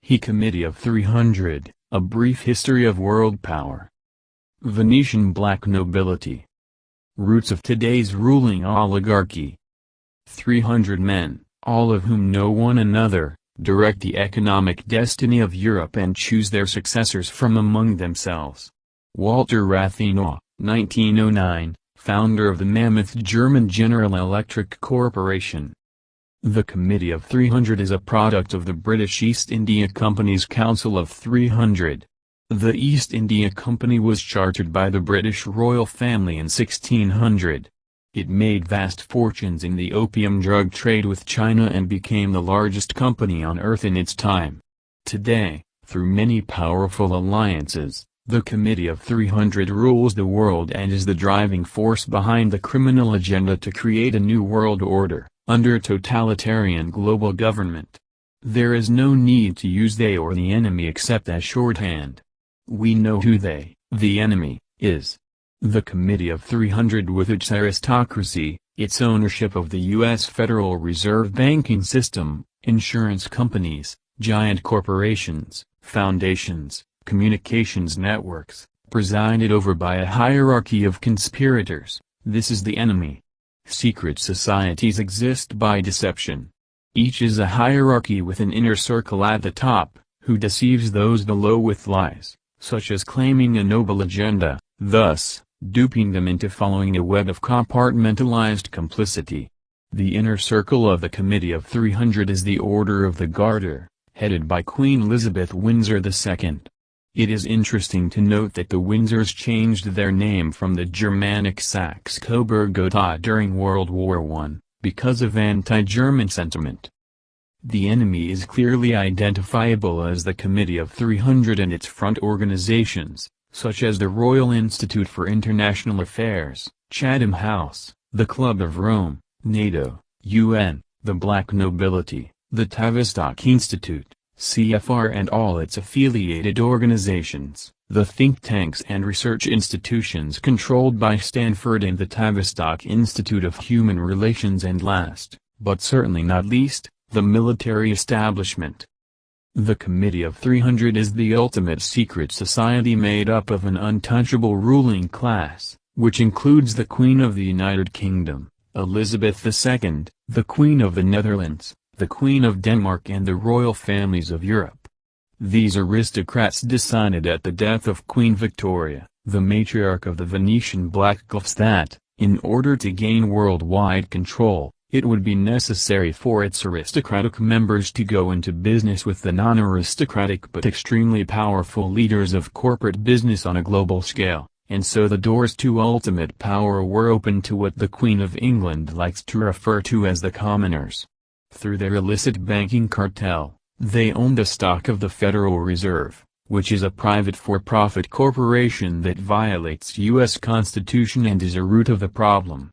He Committee of 300, A Brief History of World Power. Venetian Black Nobility. Roots of today's ruling oligarchy. 300 men, all of whom know one another, direct the economic destiny of Europe and choose their successors from among themselves. Walter Rathenau, 1909, founder of the mammoth German General Electric Corporation. The Committee of 300 is a product of the British East India Company's Council of 300. The East India Company was chartered by the British royal family in 1600. It made vast fortunes in the opium drug trade with China and became the largest company on earth in its time. Today, through many powerful alliances, the Committee of 300 rules the world and is the driving force behind the criminal agenda to create a new world order, under totalitarian global government. There is no need to use they or the enemy except as shorthand. We know who they, the enemy, is. The Committee of 300 with its aristocracy, its ownership of the U.S. Federal Reserve banking system, insurance companies, giant corporations, foundations, communications networks, presided over by a hierarchy of conspirators, this is the enemy. Secret societies exist by deception. Each is a hierarchy with an inner circle at the top, who deceives those below with lies, such as claiming a noble agenda, thus, duping them into following a web of compartmentalized complicity. The inner circle of the Committee of 300 is the Order of the Garter, headed by Queen Elizabeth Windsor II. It is interesting to note that the Windsors changed their name from the Germanic Saxe-Coburg-Gotha during World War I, because of anti-German sentiment. The enemy is clearly identifiable as the Committee of 300 and its front organizations, such as the Royal Institute for International Affairs, Chatham House, the Club of Rome, NATO, UN, the Black Nobility, the Tavistock Institute, CFR and all its affiliated organizations, the think tanks and research institutions controlled by Stanford and the Tavistock Institute of Human Relations, and last, but certainly not least, the military establishment. The Committee of 300 is the ultimate secret society made up of an untouchable ruling class, which includes the Queen of the United Kingdom, Elizabeth II, the Queen of the Netherlands, the Queen of Denmark and the royal families of Europe. These aristocrats decided at the death of Queen Victoria, the matriarch of the Venetian Black Gulfs, that, in order to gain worldwide control, it would be necessary for its aristocratic members to go into business with the non-aristocratic but extremely powerful leaders of corporate business on a global scale, and so the doors to ultimate power were open to what the Queen of England likes to refer to as the commoners. Through their illicit banking cartel, they own the stock of the Federal Reserve, which is a private for-profit corporation that violates U.S. Constitution and is a root of the problem.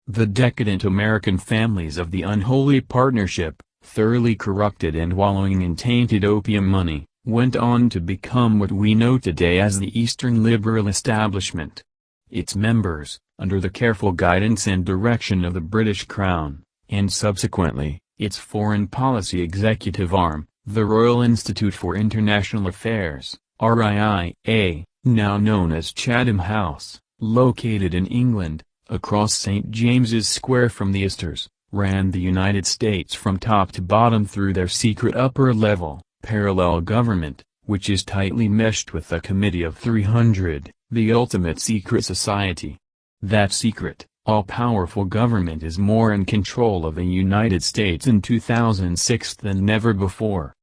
The decadent American families of the unholy partnership, thoroughly corrupted and wallowing in tainted opium money, went on to become what we know today as the Eastern Liberal Establishment. Its members, under the careful guidance and direction of the British Crown, and subsequently, its foreign policy executive arm, the Royal Institute for International Affairs, RIIA, now known as Chatham House, located in England, across St. James's Square from the Astors, ran the United States from top to bottom through their secret upper-level, parallel government, which is tightly meshed with the Committee of 300, the ultimate secret society. That secret, all-powerful government is more in control of the United States in 2006 than never before.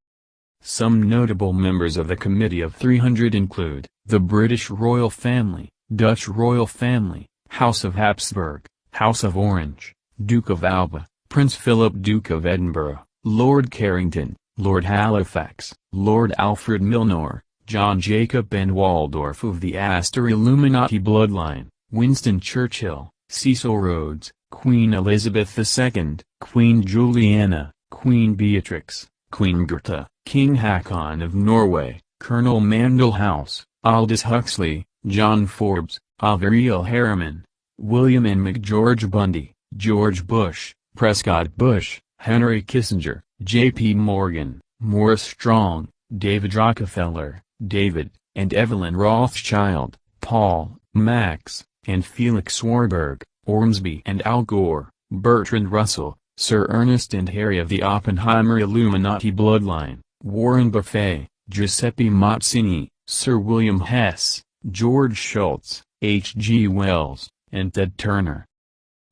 Some notable members of the Committee of 300 include, the British royal family, Dutch royal family, House of Habsburg, House of Orange, Duke of Alba, Prince Philip Duke of Edinburgh, Lord Carrington, Lord Halifax, Lord Alfred Milner, John Jacob and Waldorf of the Astor Illuminati bloodline, Winston Churchill, Cecil Rhodes, Queen Elizabeth II, Queen Juliana, Queen Beatrix, Queen Gerta, King Haakon of Norway, Colonel Mandell House, Aldous Huxley, John Forbes, Averil Harriman, William and McGeorge Bundy, George Bush, Prescott Bush, Henry Kissinger, J.P. Morgan, Morris Strong, David Rockefeller, David, and Evelyn Rothschild, Paul, Max, and Felix Warburg, Ormsby and Al Gore, Bertrand Russell, Sir Ernest and Harry of the Oppenheimer Illuminati bloodline, Warren Buffett, Giuseppe Mazzini, Sir William Hess, George Shultz, H. G. Wells, and Ted Turner.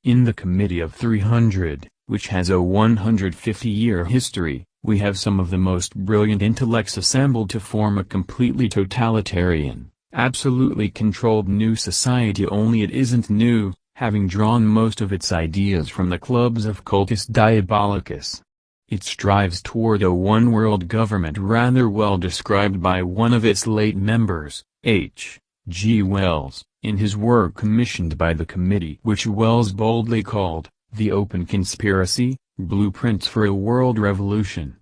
In the Committee of 300, which has a 150-year history, we have some of the most brilliant intellects assembled to form a completely totalitarian, absolutely controlled new society, only it isn't new, having drawn most of its ideas from the clubs of cultus diabolicus. It strives toward a one-world government rather well described by one of its late members, H. G. Wells, in his work commissioned by the committee, which Wells boldly called, The Open Conspiracy, Blueprints for a World Revolution.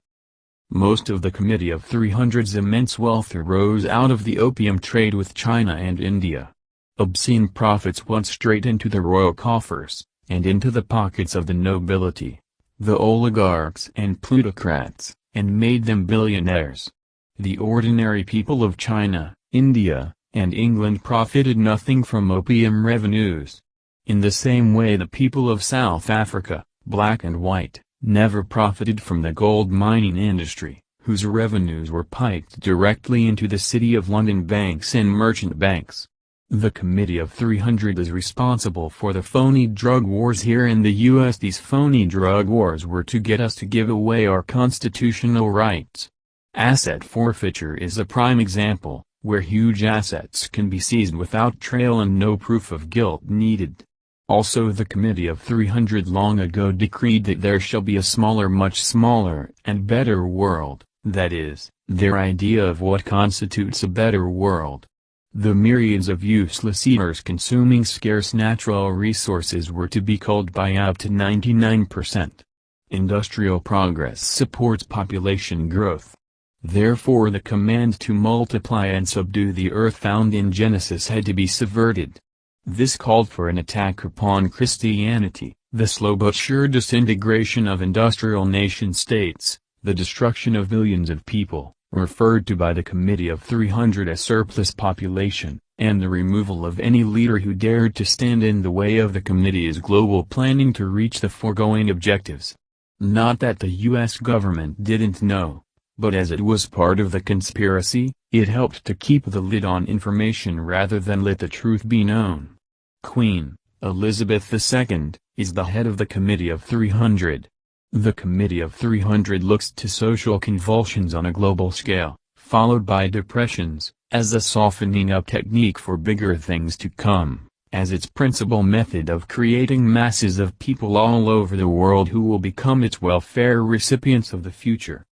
Most of the Committee of 300's immense wealth arose out of the opium trade with China and India. Obscene profits went straight into the royal coffers, and into the pockets of the nobility, the oligarchs and plutocrats, and made them billionaires. The ordinary people of China, India, and England profited nothing from opium revenues. In the same way the people of South Africa, black and white, never profited from the gold mining industry, whose revenues were piped directly into the City of London banks and merchant banks. The Committee of 300 is responsible for the phony drug wars here in the U.S. These phony drug wars were to get us to give away our constitutional rights. Asset forfeiture is a prime example, where huge assets can be seized without trail and no proof of guilt needed. Also the Committee of 300 long ago decreed that there shall be a smaller, much smaller, and better world, that is, their idea of what constitutes a better world. The myriads of useless eaters consuming scarce natural resources were to be culled by up to 99%. Industrial progress supports population growth. Therefore the command to multiply and subdue the earth found in Genesis had to be subverted. This called for an attack upon Christianity, the slow but sure disintegration of industrial nation-states, the destruction of millions of people, referred to by the Committee of 300 as surplus population, and the removal of any leader who dared to stand in the way of the committee's global planning to reach the foregoing objectives. Not that the U.S. government didn't know, but as it was part of the conspiracy, it helped to keep the lid on information rather than let the truth be known. Queen Elizabeth II is the head of the Committee of 300. The Committee of 300 looks to social convulsions on a global scale, followed by depressions, as a softening up technique for bigger things to come, as its principal method of creating masses of people all over the world who will become its welfare recipients of the future.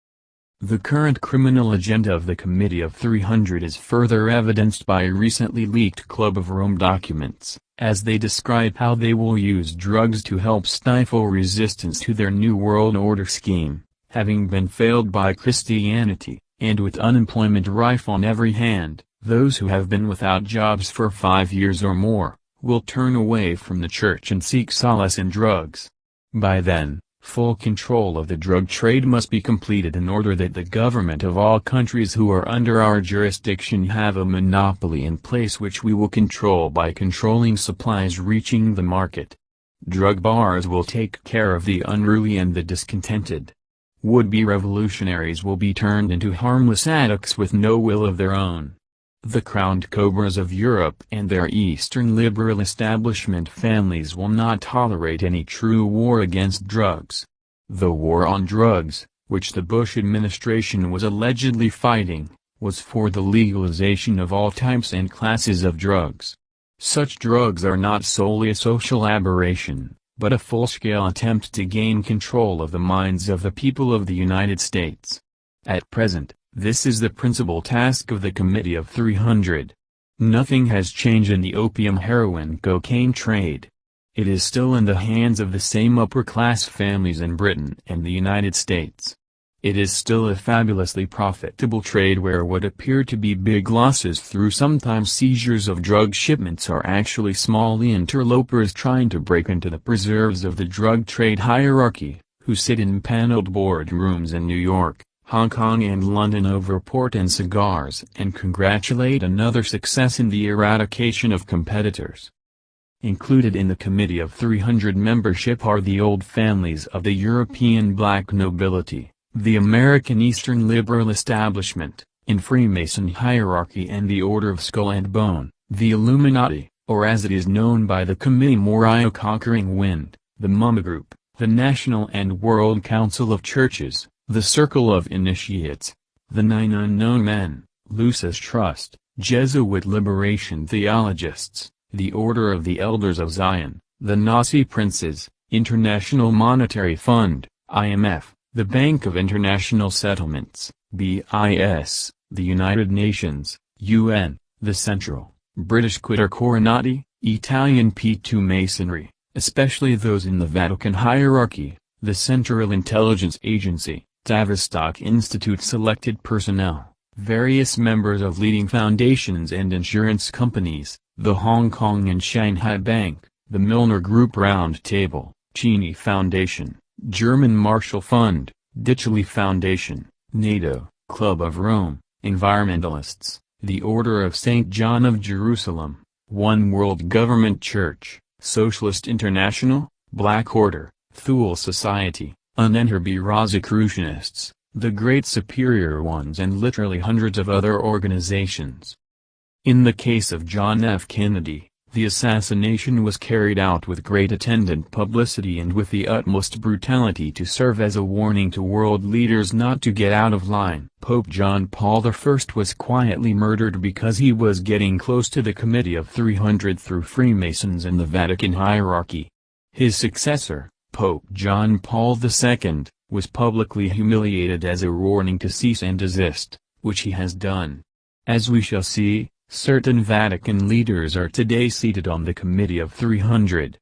The current criminal agenda of the Committee of 300 is further evidenced by recently leaked Club of Rome documents, as they describe how they will use drugs to help stifle resistance to their New World Order scheme, having been failed by Christianity, and with unemployment rife on every hand. Those who have been without jobs for 5 years or more, will turn away from the church and seek solace in drugs. By then, full control of the drug trade must be completed in order that the government of all countries who are under our jurisdiction have a monopoly in place which we will control by controlling supplies reaching the market. Drug bars will take care of the unruly and the discontented. Would-be revolutionaries will be turned into harmless addicts with no will of their own. The crowned cobras of Europe and their Eastern liberal establishment families will not tolerate any true war against drugs. The war on drugs, which the Bush administration was allegedly fighting, was for the legalization of all types and classes of drugs. Such drugs are not solely a social aberration, but a full-scale attempt to gain control of the minds of the people of the United States. At present, this is the principal task of the Committee of 300. Nothing has changed in the opium-heroin-cocaine trade. It is still in the hands of the same upper-class families in Britain and the United States. It is still a fabulously profitable trade where what appear to be big losses through sometimes seizures of drug shipments are actually small interlopers trying to break into the preserves of the drug trade hierarchy, who sit in paneled boardrooms in New York, Hong Kong and London over port and cigars, and congratulate another success in the eradication of competitors. Included in the Committee of 300 membership are the old families of the European black nobility, the American Eastern liberal establishment, in Freemason hierarchy, and the Order of Skull and Bone, the Illuminati, or as it is known by the Committee Moriah Conquering Wind, the Mumma Group, the National and World Council of Churches, the Circle of Initiates, the Nine Unknown Men, Lucis Trust, Jesuit Liberation Theologists, the Order of the Elders of Zion, the Nazi Princes, International Monetary Fund, IMF, the Bank of International Settlements, BIS, the United Nations, UN, the Central, British Quitter Coronati, Italian P2 Masonry, especially those in the Vatican hierarchy, the Central Intelligence Agency, Tavistock Institute selected personnel, various members of leading foundations and insurance companies, the Hong Kong and Shanghai Bank, the Milner Group Round Table, Cheney Foundation, German Marshall Fund, Ditchley Foundation, NATO, Club of Rome, Environmentalists, the Order of St. John of Jerusalem, One World Government Church, Socialist International, Black Order, Thule Society, Unenderby Rosicrucianists, the Great Superior Ones, and literally hundreds of other organizations. In the case of John F. Kennedy, the assassination was carried out with great attendant publicity and with the utmost brutality to serve as a warning to world leaders not to get out of line. Pope John Paul I was quietly murdered because he was getting close to the Committee of 300 through Freemasons and the Vatican hierarchy. His successor, Pope John Paul II, was publicly humiliated as a warning to cease and desist, which he has done. As we shall see, certain Vatican leaders are today seated on the Committee of 300.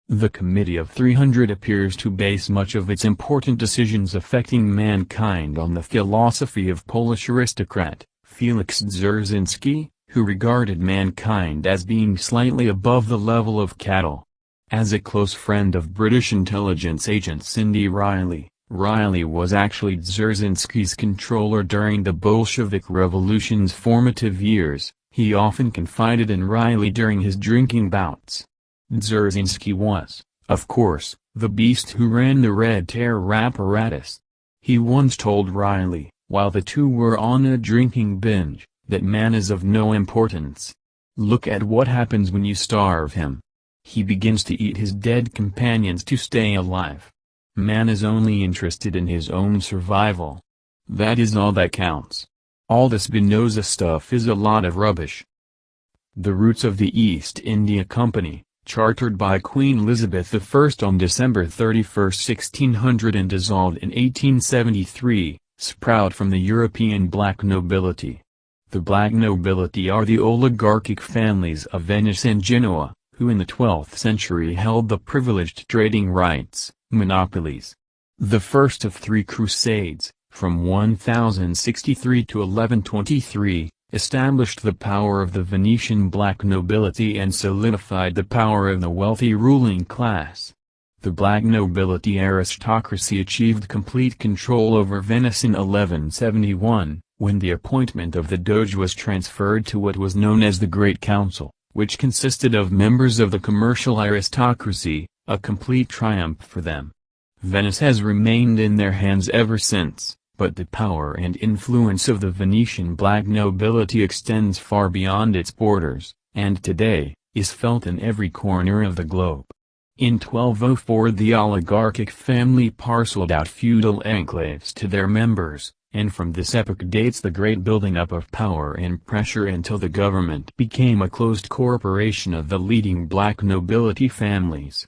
The Committee of 300 appears to base much of its important decisions affecting mankind on the philosophy of Polish aristocrat, Felix Dzerzhinsky, who regarded mankind as being slightly above the level of cattle. As a close friend of British intelligence agent Cindy Riley, Riley was actually Dzerzhinsky's controller during the Bolshevik Revolution's formative years. He often confided in Riley during his drinking bouts. Dzerzhinsky was, of course, the beast who ran the Red Terror apparatus. He once told Riley, while the two were on a drinking binge, that man is of no importance. Look at what happens when you starve him. He begins to eat his dead companions to stay alive. Man is only interested in his own survival. That is all that counts. All this Spinoza stuff is a lot of rubbish. The roots of the East India Company, chartered by Queen Elizabeth I on December 31, 1600 and dissolved in 1873, sprout from the European black nobility. The black nobility are the oligarchic families of Venice and Genoa, who in the 12th century held the privileged trading rights, monopolies. The first of three crusades, from 1063 to 1123, established the power of the Venetian black nobility and solidified the power of the wealthy ruling class. The black nobility aristocracy achieved complete control over Venice in 1171, when the appointment of the Doge was transferred to what was known as the Great Council, which consisted of members of the commercial aristocracy, a complete triumph for them. Venice has remained in their hands ever since, but the power and influence of the Venetian black nobility extends far beyond its borders, and today, is felt in every corner of the globe. In 1204 the oligarchic family parceled out feudal enclaves to their members, and from this epoch dates the great building up of power and pressure until the government became a closed corporation of the leading black nobility families.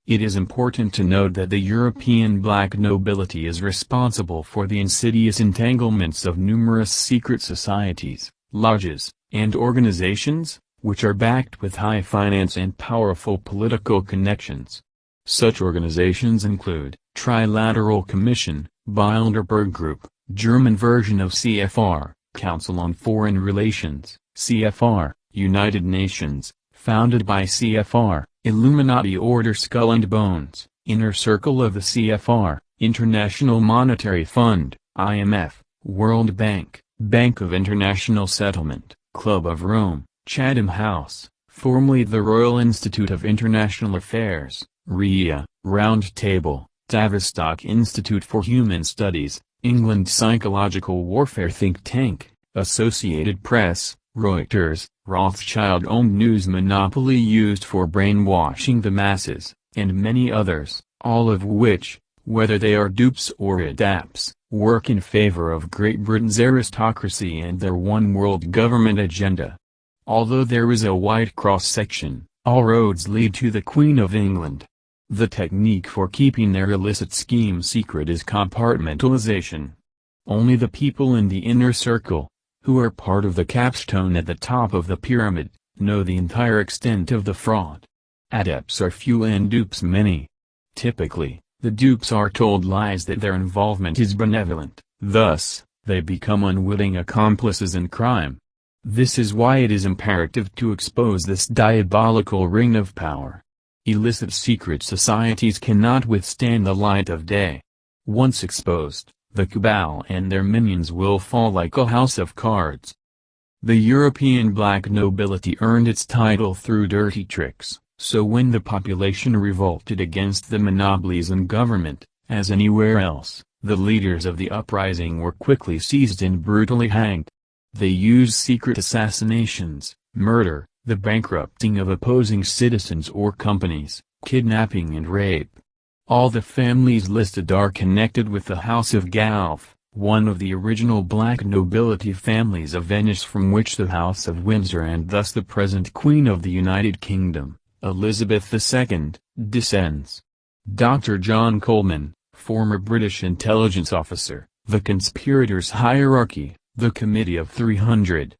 It is important to note that the European black nobility is responsible for the insidious entanglements of numerous secret societies, lodges, and organizations, which are backed with high finance and powerful political connections. Such organizations include Trilateral Commission, Bilderberg Group, German version of CFR, Council on Foreign Relations, CFR, United Nations, founded by CFR, Illuminati Order Skull and Bones, Inner Circle of the CFR, International Monetary Fund, IMF, World Bank, Bank of International Settlement, Club of Rome, Chatham House, formerly the Royal Institute of International Affairs, RIA, Round Table, Tavistock Institute for Human Studies, England Psychological Warfare Think Tank, Associated Press, Reuters, Rothschild-owned news monopoly used for brainwashing the masses, and many others, all of which, whether they are dupes or adapts, work in favor of Great Britain's aristocracy and their one-world government agenda. Although there is a wide cross-section, all roads lead to the Queen of England. The technique for keeping their illicit scheme secret is compartmentalization. Only the people in the inner circle, who are part of the capstone at the top of the pyramid, know the entire extent of the fraud. Adepts are few and dupes many. Typically, the dupes are told lies that their involvement is benevolent, thus, they become unwitting accomplices in crime. This is why it is imperative to expose this diabolical ring of power. Illicit secret societies cannot withstand the light of day. Once exposed, the cabal and their minions will fall like a house of cards. The European black nobility earned its title through dirty tricks, so when the population revolted against the monopolies in government, as anywhere else, the leaders of the uprising were quickly seized and brutally hanged. They used secret assassinations, murder, the bankrupting of opposing citizens or companies, kidnapping and rape. All the families listed are connected with the House of Guelph, one of the original black nobility families of Venice from which the House of Windsor and thus the present Queen of the United Kingdom, Elizabeth II, descends. Dr. John Coleman, former British intelligence officer, The Conspirators' Hierarchy, The Committee of 300.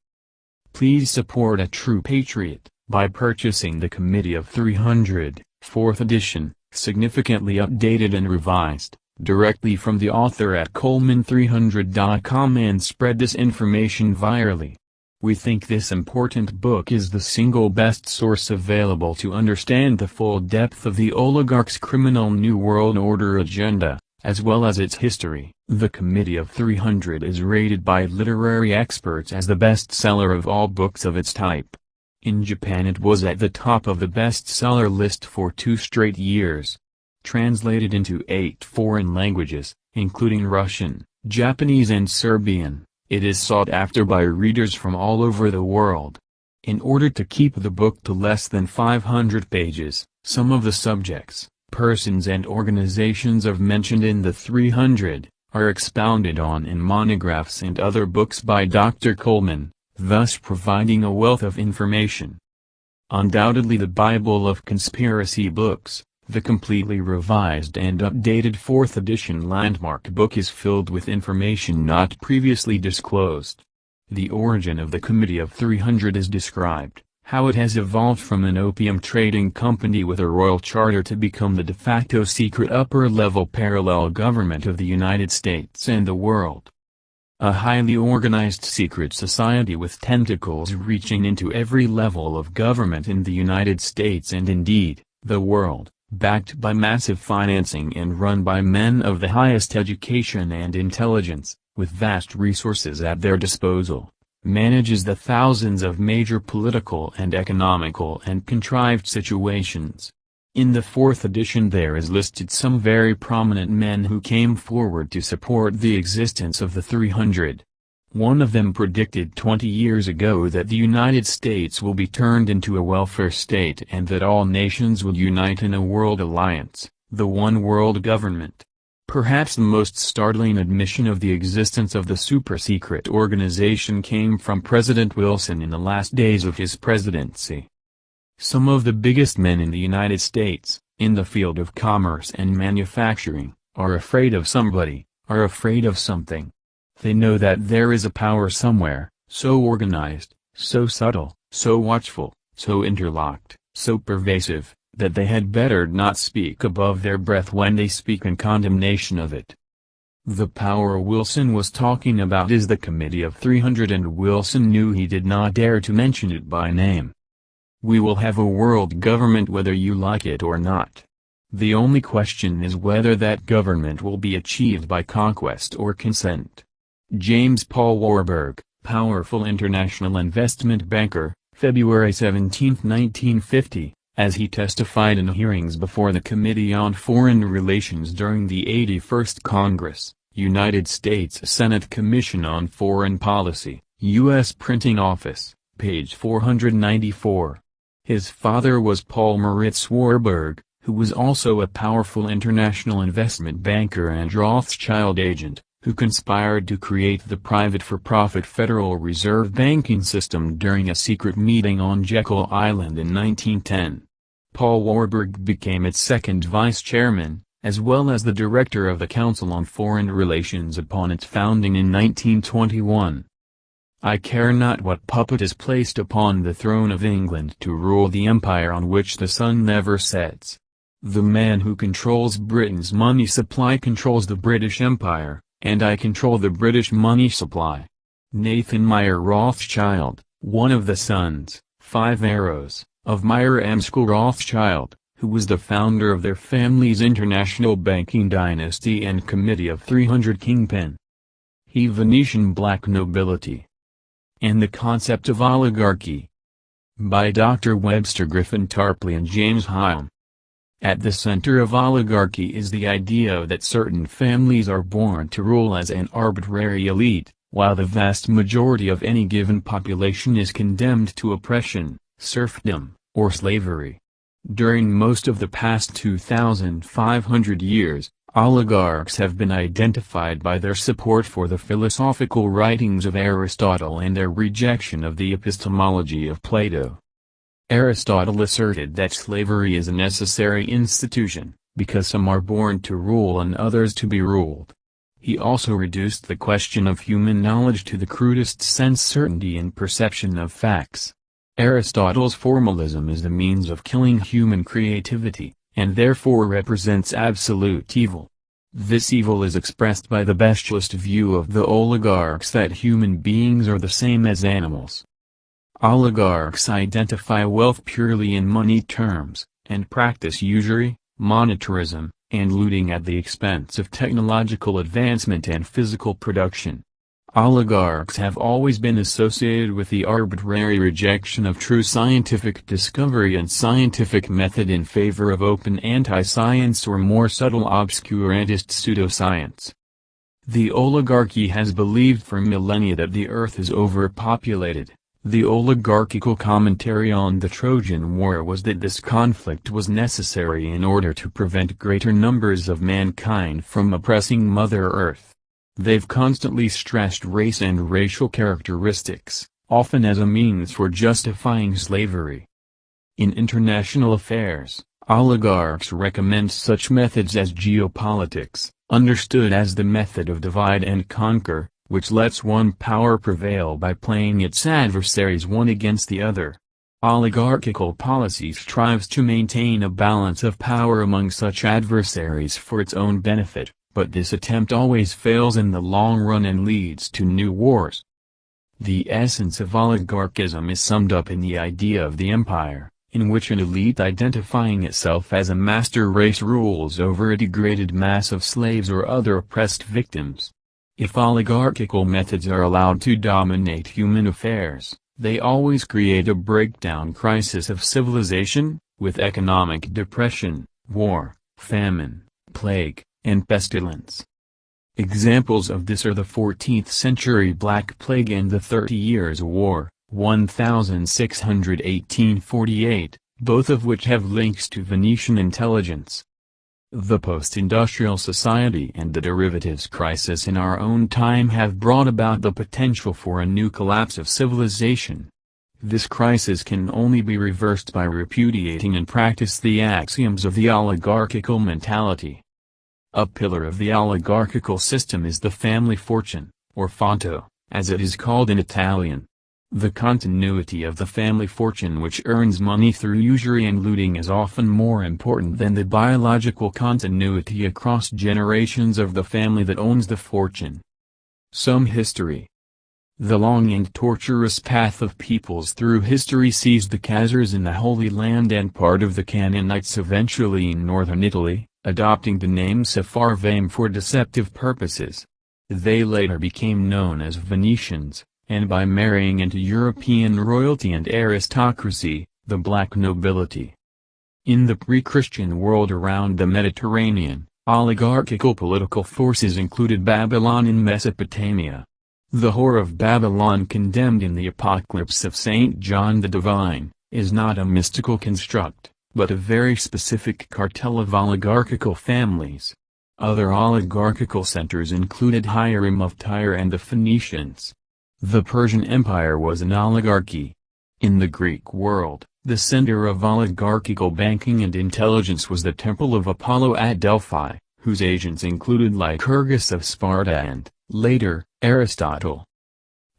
Please support a true patriot by purchasing The Committee of 300, 4th edition, significantly updated and revised, directly from the author at Coleman300.com and spread this information virally. We think this important book is the single best source available to understand the full depth of the oligarch's criminal New World Order agenda, as well as its history. The Committee of 300 is rated by literary experts as the bestseller of all books of its type. In Japan it was at the top of the bestseller list for 2 straight years. Translated into 8 foreign languages, including Russian, Japanese and Serbian, it is sought after by readers from all over the world. In order to keep the book to less than 500 pages, some of the subjects, persons and organizations mentioned in the 300, are expounded on in monographs and other books by Dr. Coleman, thus providing a wealth of information. Undoubtedly the Bible of conspiracy books, the completely revised and updated 4th edition landmark book is filled with information not previously disclosed. The origin of the Committee of 300 is described, how it has evolved from an opium trading company with a royal charter to become the de facto secret upper-level parallel government of the United States and the world. A highly organized secret society with tentacles reaching into every level of government in the United States and indeed, the world, backed by massive financing and run by men of the highest education and intelligence, with vast resources at their disposal, manages the thousands of major political and economical and contrived situations. In the 4th edition there is listed some very prominent men who came forward to support the existence of the 300. One of them predicted 20 years ago that the United States will be turned into a welfare state and that all nations will unite in a world alliance, the one world government. Perhaps the most startling admission of the existence of the super-secret organization came from President Wilson in the last days of his presidency. Some of the biggest men in the United States, in the field of commerce and manufacturing, are afraid of somebody, are afraid of something. They know that there is a power somewhere, so organized, so subtle, so watchful, so interlocked, so pervasive, that they had better not speak above their breath when they speak in condemnation of it. The power Wilson was talking about is the Committee of 300, and Wilson knew he did not dare to mention it by name. We will have a world government whether you like it or not. The only question is whether that government will be achieved by conquest or consent. James Paul Warburg, powerful international investment banker, February 17, 1950, as he testified in hearings before the Committee on Foreign Relations during the 81st Congress, United States Senate Commission on Foreign Policy, U.S. Printing Office, page 494. His father was Paul Moritz Warburg, who was also a powerful international investment banker and Rothschild agent, who conspired to create the private for-profit Federal Reserve banking system during a secret meeting on Jekyll Island in 1910. Paul Warburg became its second vice-chairman, as well as the director of the Council on Foreign Relations upon its founding in 1921. I care not what puppet is placed upon the throne of England to rule the empire on which the sun never sets. The man who controls Britain's money supply controls the British Empire, and I control the British money supply. Nathan Meyer Rothschild, one of the sons, 5 arrows, of Meyer Amschel Rothschild, who was the founder of their family's international banking dynasty and committee of 300 kingpin. He Venetian black nobility. And the concept of oligarchy. By Dr. Webster, Griffin Tarpley and James Hyam. At the center of oligarchy is the idea that certain families are born to rule as an arbitrary elite, while the vast majority of any given population is condemned to oppression, serfdom, or slavery. During most of the past 2,500 years, oligarchs have been identified by their support for the philosophical writings of Aristotle and their rejection of the epistemology of Plato. Aristotle asserted that slavery is a necessary institution, because some are born to rule and others to be ruled. He also reduced the question of human knowledge to the crudest sense certainty in perception of facts. Aristotle's formalism is the means of killing human creativity, and therefore represents absolute evil. This evil is expressed by the bestialist view of the oligarchs that human beings are the same as animals. Oligarchs identify wealth purely in money terms, and practice usury, monetarism, and looting at the expense of technological advancement and physical production. Oligarchs have always been associated with the arbitrary rejection of true scientific discovery and scientific method in favor of open anti-science or more subtle obscurantist pseudoscience. The oligarchy has believed for millennia that the earth is overpopulated. The oligarchical commentary on the Trojan War was that this conflict was necessary in order to prevent greater numbers of mankind from oppressing Mother Earth. They've constantly stressed race and racial characteristics, often as a means for justifying slavery. In international affairs, oligarchs recommend such methods as geopolitics, understood as the method of divide and conquer, which lets one power prevail by playing its adversaries one against the other. Oligarchical policy strives to maintain a balance of power among such adversaries for its own benefit, but this attempt always fails in the long run and leads to new wars. The essence of oligarchism is summed up in the idea of the empire, in which an elite identifying itself as a master race rules over a degraded mass of slaves or other oppressed victims. If oligarchical methods are allowed to dominate human affairs, they always create a breakdown crisis of civilization, with economic depression, war, famine, plague, and pestilence. Examples of this are the 14th century Black Plague and the 30 Years' War, 1618–48, both of which have links to Venetian intelligence. The post-industrial society and the derivatives crisis in our own time have brought about the potential for a new collapse of civilization. This crisis can only be reversed by repudiating in practice the axioms of the oligarchical mentality. A pillar of the oligarchical system is the family fortune, or fonto, as it is called in Italian. The continuity of the family fortune which earns money through usury and looting is often more important than the biological continuity across generations of the family that owns the fortune. Some history. The long and tortuous path of peoples through history sees the Khazars in the Holy Land and part of the Canaanites eventually in northern Italy, adopting the name Sepharvaim for deceptive purposes. They later became known as Venetians, and by marrying into European royalty and aristocracy, the black nobility. In the pre-Christian world around the Mediterranean, oligarchical political forces included Babylon in Mesopotamia. The whore of Babylon condemned in the Apocalypse of St. John the Divine, is not a mystical construct, but a very specific cartel of oligarchical families. Other oligarchical centers included Hiram of Tyre and the Phoenicians. The Persian Empire was an oligarchy. In the Greek world, the center of oligarchical banking and intelligence was the Temple of Apollo at Delphi, whose agents included Lycurgus of Sparta and, later, Aristotle.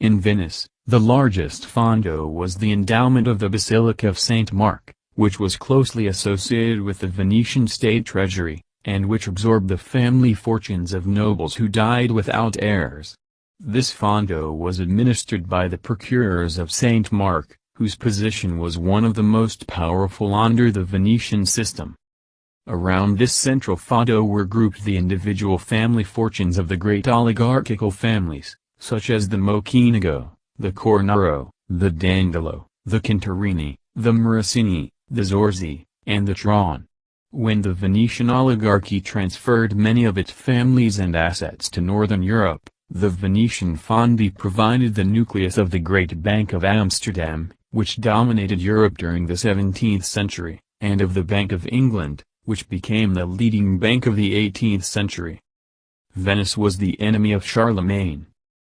In Venice, the largest fondo was the endowment of the Basilica of St. Mark, which was closely associated with the Venetian state treasury, and which absorbed the family fortunes of nobles who died without heirs. This fondo was administered by the procurers of St. Mark, whose position was one of the most powerful under the Venetian system. Around this central fondo were grouped the individual family fortunes of the great oligarchical families, such as the Mocenigo, the Cornaro, the Dandolo, the Cantarini, the Morosini, the Zorzi, and the Tron. When the Venetian oligarchy transferred many of its families and assets to northern Europe, the Venetian fondi provided the nucleus of the Great Bank of Amsterdam, which dominated Europe during the 17th century, and of the Bank of England, which became the leading bank of the 18th century. Venice was the enemy of Charlemagne.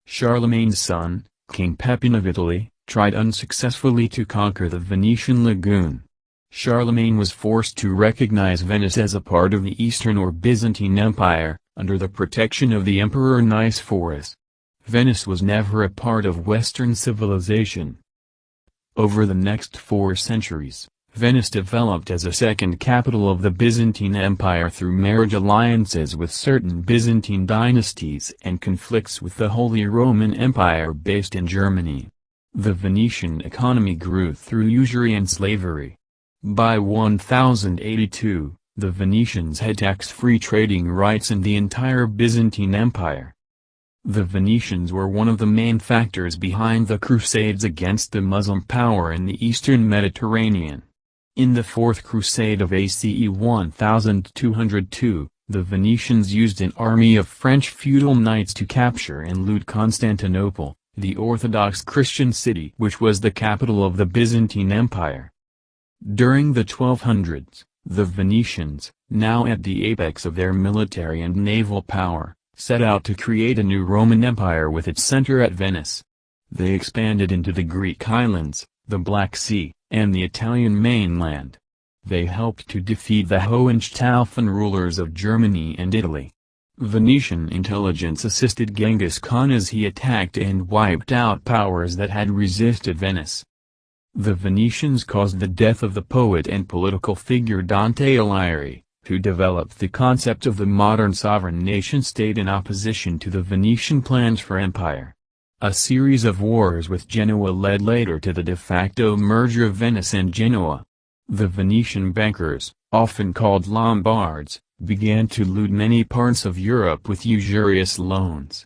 Charlemagne's son, King Pepin of Italy, tried unsuccessfully to conquer the Venetian lagoon. Charlemagne was forced to recognize Venice as a part of the Eastern or Byzantine Empire, under the protection of the Emperor Nicephorus. Venice was never a part of Western civilization. Over the next 4 centuries, Venice developed as a second capital of the Byzantine Empire through marriage alliances with certain Byzantine dynasties and conflicts with the Holy Roman Empire based in Germany. The Venetian economy grew through usury and slavery. By 1082, the Venetians had tax-free trading rights in the entire Byzantine Empire. The Venetians were one of the main factors behind the Crusades against the Muslim power in the eastern Mediterranean. In the Fourth Crusade of ACE 1202, the Venetians used an army of French feudal knights to capture and loot Constantinople, the Orthodox Christian city which was the capital of the Byzantine Empire. During the 1200s, the Venetians, now at the apex of their military and naval power, set out to create a new Roman Empire with its center at Venice. They expanded into the Greek islands, the Black Sea, and the Italian mainland. They helped to defeat the Hohenstaufen rulers of Germany and Italy. Venetian intelligence assisted Genghis Khan as he attacked and wiped out powers that had resisted Venice. The Venetians caused the death of the poet and political figure Dante Alighieri, who developed the concept of the modern sovereign nation-state in opposition to the Venetian plans for empire. A series of wars with Genoa led later to the de facto merger of Venice and Genoa. The Venetian bankers, often called Lombards, began to loot many parts of Europe with usurious loans.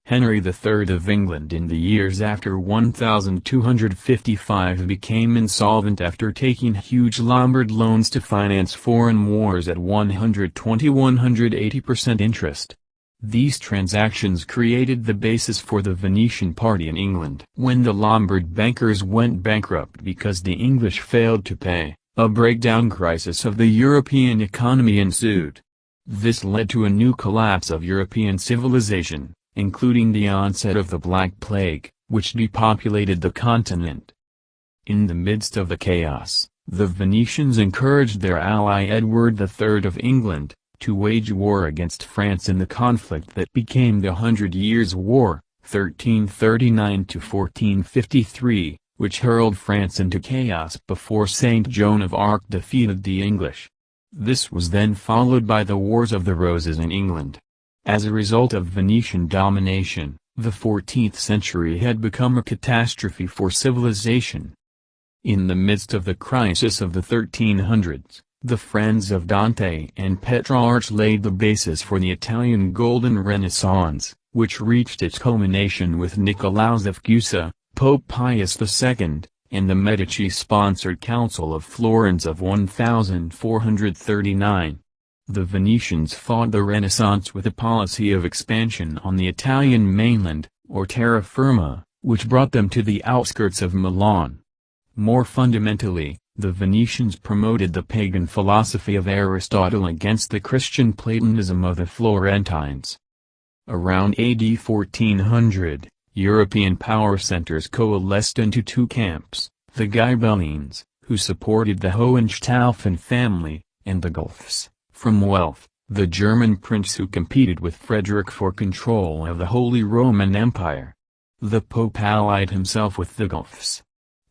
Henry III of England in the years after 1255 became insolvent after taking huge Lombard loans to finance foreign wars at 120–180% interest. These transactions created the basis for the Venetian party in England. When the Lombard bankers went bankrupt because the English failed to pay, a breakdown crisis of the European economy ensued. This led to a new collapse of European civilization, including the onset of the Black Plague, which depopulated the continent. In the midst of the chaos, the Venetians encouraged their ally Edward III of England, to wage war against France in the conflict that became the 100 Years' War, 1339–1453, which hurled France into chaos before Saint Joan of Arc defeated the English. This was then followed by the Wars of the Roses in England. As a result of Venetian domination, The 14th century had become a catastrophe for civilization. In the midst of the crisis of the 1300s, the friends of Dante and Petrarch laid the basis for the Italian Golden Renaissance, which reached its culmination with Nicolaus of Cusa, Pope Pius II, and the Medici-sponsored Council of Florence of 1439. The Venetians fought the Renaissance with a policy of expansion on the Italian mainland, or terra firma, which brought them to the outskirts of Milan. More fundamentally, the Venetians promoted the pagan philosophy of Aristotle against the Christian Platonism of the Florentines. Around AD 1400, European power centers coalesced into two camps, the Ghibellines, who supported the Hohenstaufen family, and the Guelphs, from wealth, the German prince who competed with Frederick for control of the Holy Roman Empire. The Pope allied himself with the Guelphs.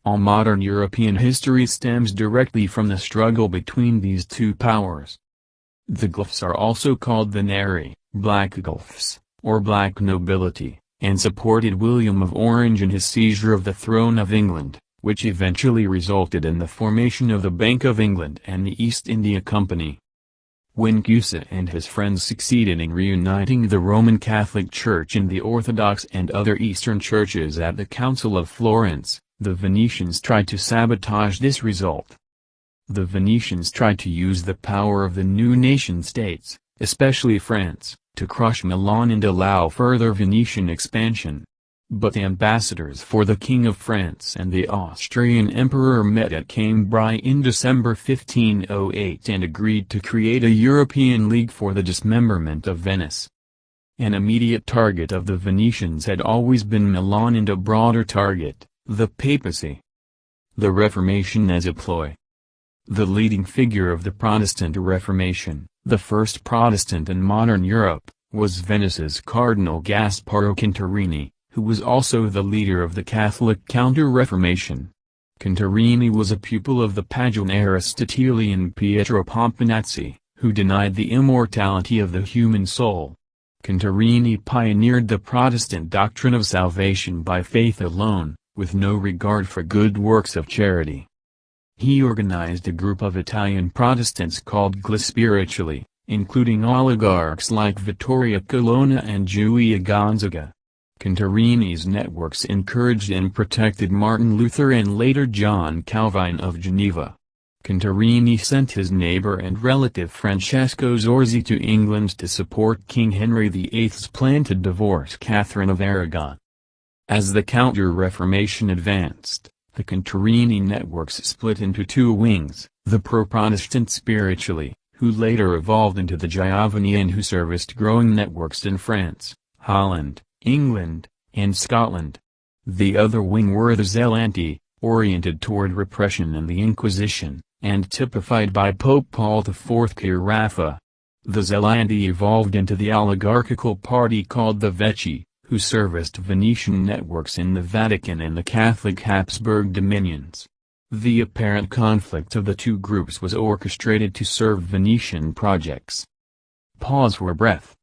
All modern European history stems directly from the struggle between these two powers. The Guelphs are also called the Neri, Black Guelphs, or Black Nobility, and supported William of Orange in his seizure of the throne of England, which eventually resulted in the formation of the Bank of England and the East India Company. When Cusa and his friends succeeded in reuniting the Roman Catholic Church and the Orthodox and other Eastern churches at the Council of Florence, the Venetians tried to sabotage this result. The Venetians tried to use the power of the new nation-states, especially France, to crush Milan and allow further Venetian expansion. But the ambassadors for the King of France and the Austrian Emperor met at Cambrai in December 1508 and agreed to create a European League for the dismemberment of Venice. An immediate target of the Venetians had always been Milan and a broader target, the papacy. The Reformation as a ploy. The leading figure of the Protestant Reformation, the first Protestant in modern Europe, was Venice's Cardinal Gasparo Contarini, who was also the leader of the Catholic Counter-Reformation. Contarini was a pupil of the Pagan Aristotelian Pietro Pomponazzi, who denied the immortality of the human soul. Contarini pioneered the Protestant doctrine of salvation by faith alone, with no regard for good works of charity. He organized a group of Italian Protestants called Gli Spirituali, including oligarchs like Vittorio Colonna and Giulia Gonzaga. Contarini's networks encouraged and protected Martin Luther and later John Calvin of Geneva. Contarini sent his neighbor and relative Francesco Zorzi to England to support King Henry VIII's plan to divorce Catherine of Aragon. As the Counter-Reformation advanced, the Contarini networks split into two wings, the pro-Protestant Spirituali, who later evolved into the Giovanni and who serviced growing networks in France, Holland, England, and Scotland. The other wing were the Zelanti, oriented toward repression and the Inquisition, and typified by Pope Paul IV Carafa. The Zelanti evolved into the oligarchical party called the Vecchi, who serviced Venetian networks in the Vatican and the Catholic Habsburg dominions. The apparent conflict of the two groups was orchestrated to serve Venetian projects. Pause for breath.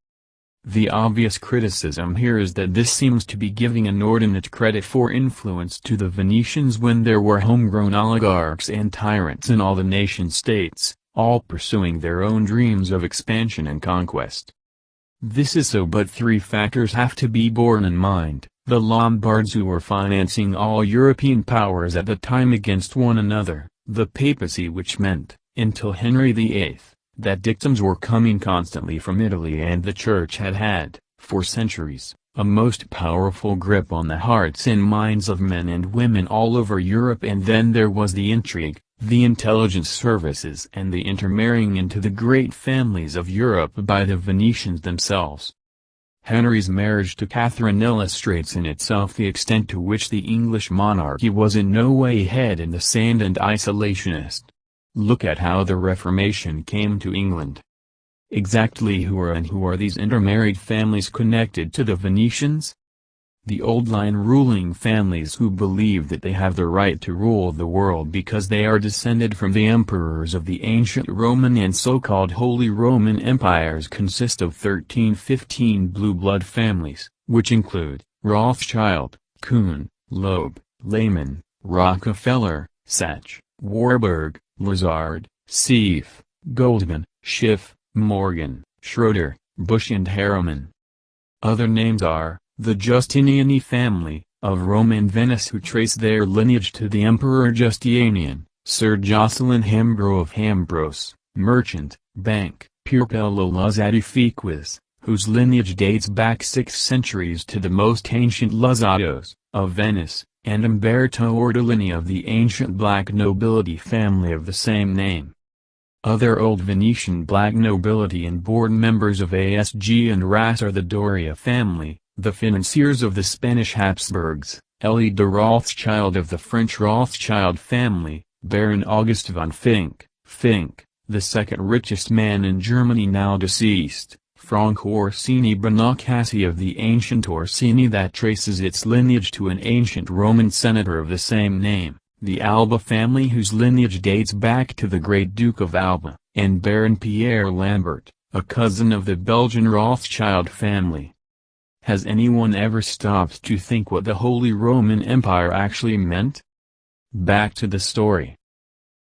The obvious criticism here is that this seems to be giving inordinate credit for influence to the Venetians when there were homegrown oligarchs and tyrants in all the nation-states, all pursuing their own dreams of expansion and conquest. This is so, but three factors have to be borne in mind: the Lombards, who were financing all European powers at the time against one another; the papacy, which meant, until Henry VIII, that dictums were coming constantly from Italy, and the Church had, for centuries, a most powerful grip on the hearts and minds of men and women all over Europe; and then there was the intrigue, the intelligence services, and the intermarrying into the great families of Europe by the Venetians themselves. Henry's marriage to Catherine illustrates in itself the extent to which the English monarchy was in no way head in the sand and isolationist. Look at how the Reformation came to England. Exactly who are these intermarried families connected to the Venetians? The old-line ruling families who believe that they have the right to rule the world because they are descended from the emperors of the ancient Roman and so-called Holy Roman empires consist of 13-15 blue blood families, which include, Rothschild, Kuhn, Loeb, Lehman, Rockefeller, Sachs, Warburg, Lazard, Seif, Goldman, Schiff, Morgan, Schroeder, Bush and Harriman. Other names are, the Justiniani family, of Rome and Venice who trace their lineage to the Emperor Justinian, Sir Jocelyn Hambro of Hambros, merchant, bank, Puerpello Luzzati whose lineage dates back 6 centuries to the most ancient Luzzatos, of Venice, and Umberto Ortolini of the ancient black nobility family of the same name. Other old Venetian black nobility and board members of ASG and RAS are the Doria family, the financiers of the Spanish Habsburgs, Elie de Rothschild of the French Rothschild family, Baron August von Fink, the second richest man in Germany now deceased, Frank Orsini Bernacassi of the ancient Orsini that traces its lineage to an ancient Roman senator of the same name, the Alba family whose lineage dates back to the great Duke of Alba, and Baron Pierre Lambert, a cousin of the Belgian Rothschild family. Has anyone ever stopped to think what the Holy Roman Empire actually meant? Back to the story.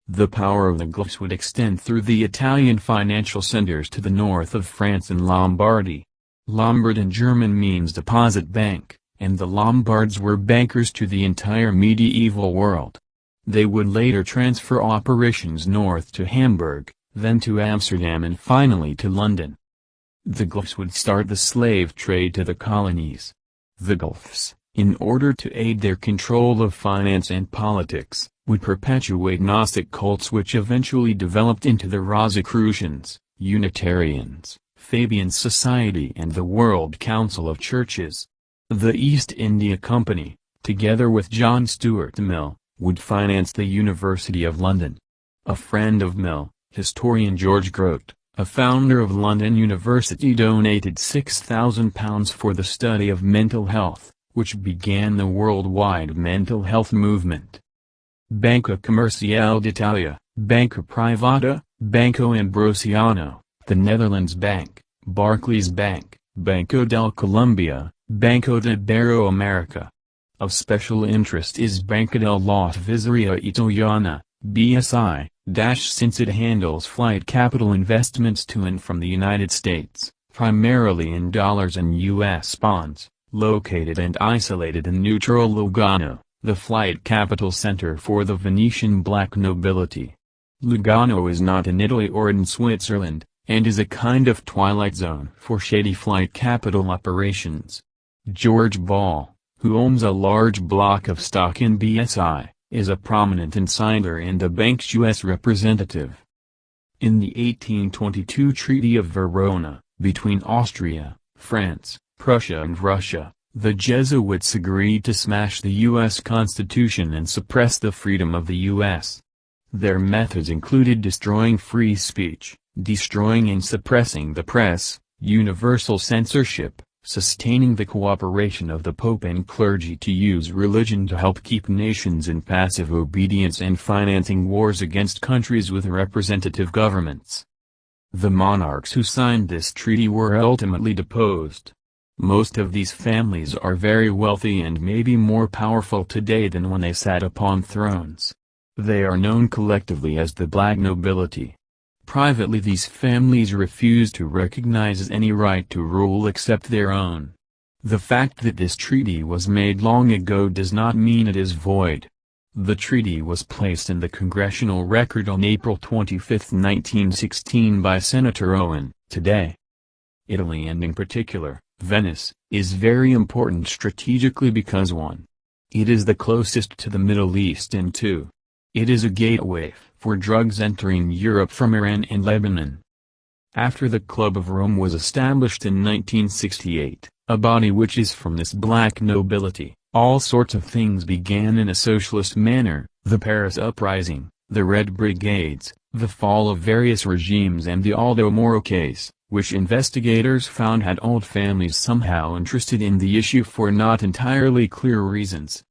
The power of the Guelphs would extend through the Italian financial centers to the north of France and Lombardy. Lombard in German means deposit bank, and the Lombards were bankers to the entire medieval world. They would later transfer operations north to Hamburg, then to Amsterdam and finally to London. The Guelphs would start the slave trade to the colonies. The Guelphs, in order to aid their control of finance and politics, would perpetuate Gnostic cults which eventually developed into the Rosicrucians, Unitarians, Fabian Society and the World Council of Churches. The East India Company, together with John Stuart Mill, would finance the University of London. A friend of Mill, historian George Grote, a founder of London University, donated £6,000 for the study of mental health, which began the worldwide mental health movement. Banca Commerciale d'Italia, Banca Privata, Banco Ambrosiano, the Netherlands Bank, Barclays Bank, Banco del Colombia, Banco de Ibero-America. Of special interest is Banca del La Svizzera Italiana, BSI, since it handles flight capital investments to and from the United States, primarily in dollars and U.S. bonds, located and isolated in neutral Lugano, the flight capital center for the Venetian black nobility. Lugano is not in Italy or in Switzerland, and is a kind of twilight zone for shady flight capital operations. George Ball, who owns a large block of stock in BSI, is a prominent insider and the bank's U.S. representative. In the 1822 Treaty of Verona, between Austria, France, Prussia and Russia, the Jesuits agreed to smash the U.S. Constitution and suppress the freedom of the U.S. Their methods included destroying free speech, destroying and suppressing the press, universal censorship, sustaining the cooperation of the Pope and clergy to use religion to help keep nations in passive obedience, and financing wars against countries with representative governments. The monarchs who signed this treaty were ultimately deposed. Most of these families are very wealthy and may be more powerful today than when they sat upon thrones. They are known collectively as the black nobility. Privately, these families refuse to recognize any right to rule except their own. The fact that this treaty was made long ago does not mean it is void. The treaty was placed in the Congressional Record on April 25, 1916 by Senator Owen. Today, Italy, and in particular, Venice, is very important strategically because 1. It is the closest to the Middle East, and 2. It is a gateway for drugs entering Europe from Iran and Lebanon. After the Club of Rome was established in 1968, a body which is from this black nobility, all sorts of things began in a socialist manner: the Paris Uprising, the Red Brigades, the fall of various regimes, and the Aldo Moro case, which investigators found had old families somehow interested in the issue for not entirely clear reasons.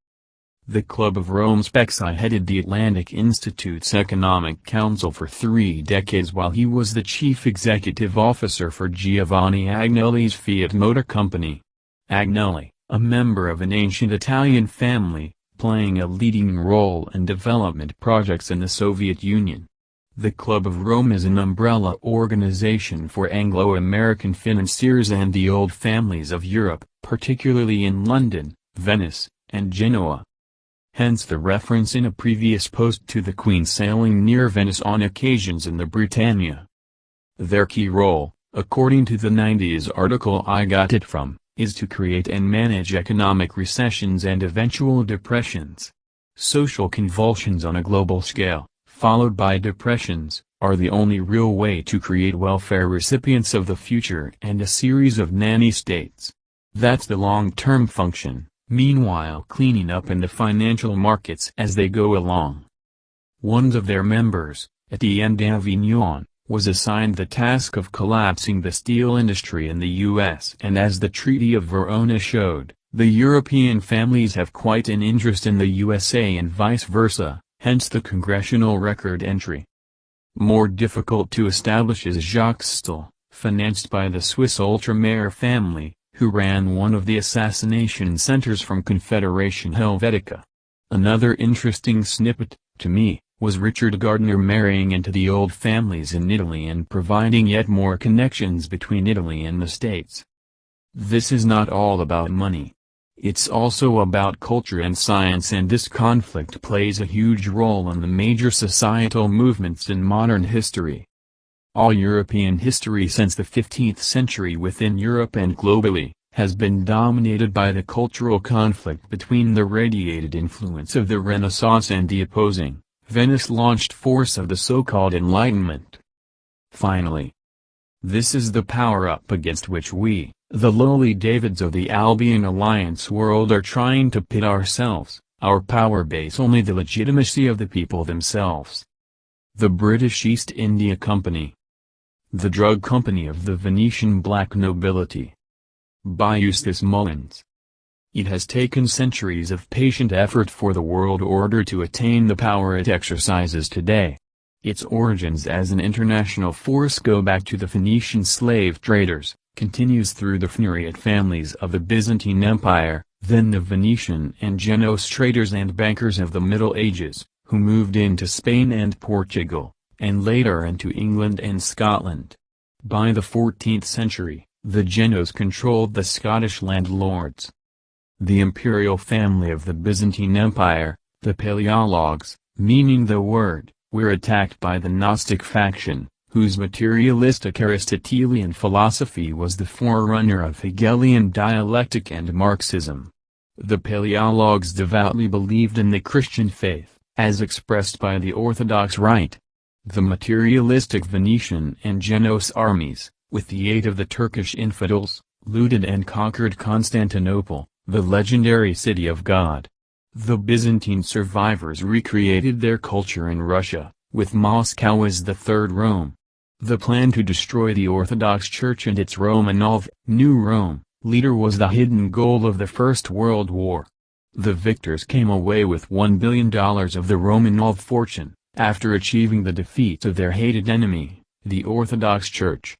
The Club of Rome Spexi headed the Atlantic Institute's Economic Council for 3 decades while he was the chief executive officer for Giovanni Agnelli's Fiat Motor Company. Agnelli, a member of an ancient Italian family, playing a leading role in development projects in the Soviet Union. The Club of Rome is an umbrella organization for Anglo-American financiers and the old families of Europe, particularly in London, Venice, and Genoa. Hence the reference in a previous post to the Queen sailing near Venice on occasions in the Britannia. Their key role, according to the 90s article I got it from, is to create and manage economic recessions and eventual depressions. Social convulsions on a global scale, followed by depressions, are the only real way to create welfare recipients of the future and a series of nanny states. That's the long-term function, meanwhile cleaning up in the financial markets as they go along. One of their members, Etienne d'Avignon, was assigned the task of collapsing the steel industry in the U.S. and as the Treaty of Verona showed, the European families have quite an interest in the USA and vice versa, hence the congressional record entry. More difficult to establish is Jacques Steel, financed by the Swiss Ultramare family, who ran one of the assassination centers from Confederation Helvetica. Another interesting snippet, to me, was Richard Gardner marrying into the old families in Italy and providing yet more connections between Italy and the States. This is not all about money. It's also about culture and science, and this conflict plays a huge role in the major societal movements in modern history. All European history since the 15th century within Europe and globally, has been dominated by the cultural conflict between the radiated influence of the Renaissance and the opposing, Venice-launched force of the so-called Enlightenment. Finally, this is the power-up against which we, the lowly Davids of the Albion Alliance world, are trying to pit ourselves, our power base only the legitimacy of the people themselves. The British East India Company. The drug company of the Venetian black nobility. By Eustace Mullins. It has taken centuries of patient effort for the world order to attain the power it exercises today. Its origins as an international force go back to the Phoenician slave traders, continues through the Fnuriate families of the Byzantine Empire, then the Venetian and Genoese traders and bankers of the Middle Ages, who moved into Spain and Portugal, and later into England and Scotland. By the 14th century, the Genoese controlled the Scottish landlords. The imperial family of the Byzantine Empire, the Paleologs, meaning the word, were attacked by the Gnostic faction, whose materialistic Aristotelian philosophy was the forerunner of Hegelian dialectic and Marxism. The Paleologs devoutly believed in the Christian faith, as expressed by the Orthodox Rite. The materialistic Venetian and Genoese armies, with the aid of the Turkish infidels, looted and conquered Constantinople, the legendary city of God. The Byzantine survivors recreated their culture in Russia, with Moscow as the Third Rome. The plan to destroy the Orthodox Church and its Romanov, New Rome, leader was the hidden goal of the First World War. The victors came away with $1 billion of the Romanov fortune, after achieving the defeat of their hated enemy, the Orthodox Church.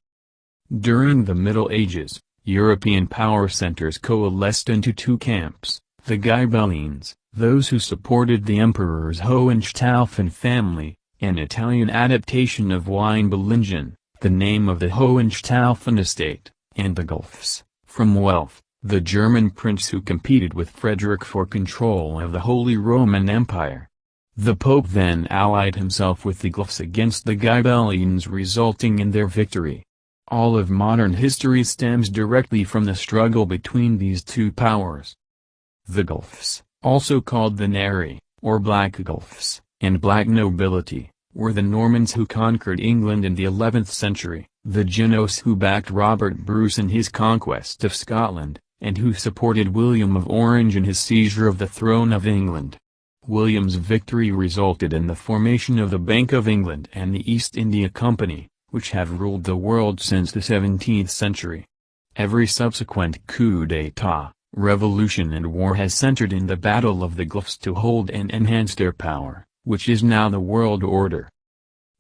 During the Middle Ages, European power centers coalesced into two camps, the Ghibellines, those who supported the Emperor's Hohenstaufen family, an Italian adaptation of Weinbillingen, the name of the Hohenstaufen estate, and the Guelphs, from wealth, the German prince who competed with Frederick for control of the Holy Roman Empire. The Pope then allied himself with the Guelphs against the Ghibellines, resulting in their victory. All of modern history stems directly from the struggle between these two powers. The Guelphs, also called the Neri, or Black Guelphs, and black nobility, were the Normans who conquered England in the 11th century, the Genoese who backed Robert Bruce in his conquest of Scotland, and who supported William of Orange in his seizure of the throne of England. William's victory resulted in the formation of the Bank of England and the East India Company, which have ruled the world since the 17th century. Every subsequent coup d'état, revolution and war has centered in the battle of the Guelphs to hold and enhance their power, which is now the world order.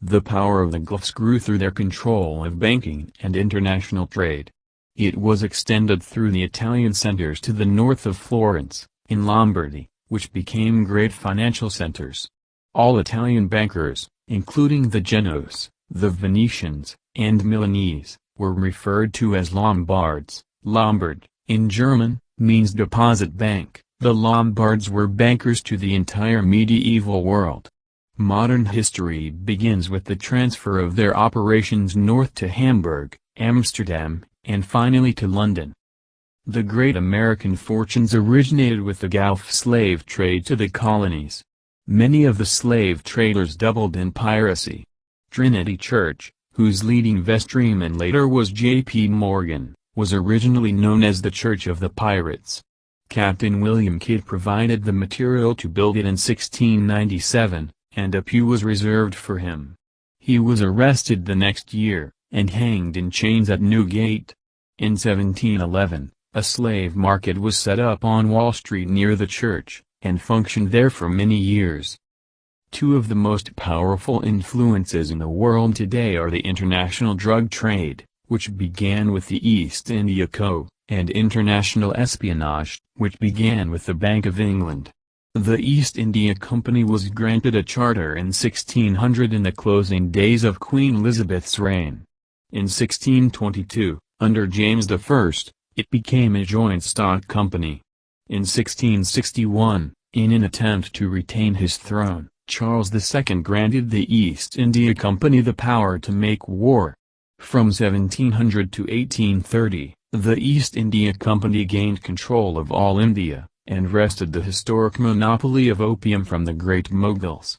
The power of the Guelphs grew through their control of banking and international trade. It was extended through the Italian centers to the north of Florence, in Lombardy, which became great financial centers. All Italian bankers, including the Genoese, the Venetians, and Milanese, were referred to as Lombards. Lombard, in German, means deposit bank. The Lombards were bankers to the entire medieval world. Modern history begins with the transfer of their operations north to Hamburg, Amsterdam, and finally to London. The great American fortunes originated with the Gulf slave trade to the colonies. Many of the slave traders doubled in piracy. Trinity Church, whose leading vestryman later was J.P. Morgan, was originally known as the Church of the Pirates. Captain William Kidd provided the material to build it in 1697, and a pew was reserved for him. He was arrested the next year, and hanged in chains at Newgate. In 1711, a slave market was set up on Wall Street near the church, and functioned there for many years. Two of the most powerful influences in the world today are the international drug trade, which began with the East India Co., and international espionage, which began with the Bank of England. The East India Company was granted a charter in 1600 in the closing days of Queen Elizabeth's reign. In 1622, under James I, it became a joint stock company. In 1661, in an attempt to retain his throne, Charles II granted the East India Company the power to make war. From 1700 to 1830, the East India Company gained control of all India, and wrested the historic monopoly of opium from the Great Mughals.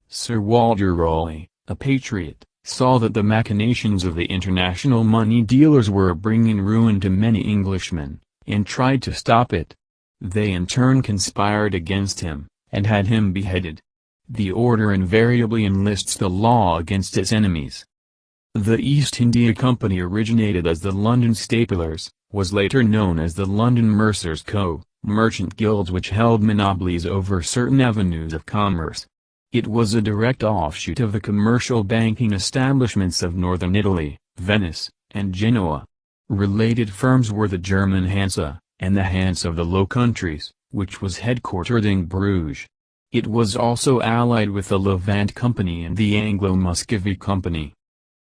Sir Walter Raleigh, a patriot, saw that the machinations of the international money dealers were bringing ruin to many Englishmen, and tried to stop it. They in turn conspired against him, and had him beheaded. The order invariably enlists the law against its enemies. The East India Company originated as the London Staplers, was later known as the London Mercers' Co., merchant guilds which held monopolies over certain avenues of commerce. It was a direct offshoot of the commercial banking establishments of northern Italy, Venice, and Genoa. Related firms were the German Hansa, and the Hanse of the Low Countries, which was headquartered in Bruges. It was also allied with the Levant Company and the Anglo-Muscovy Company.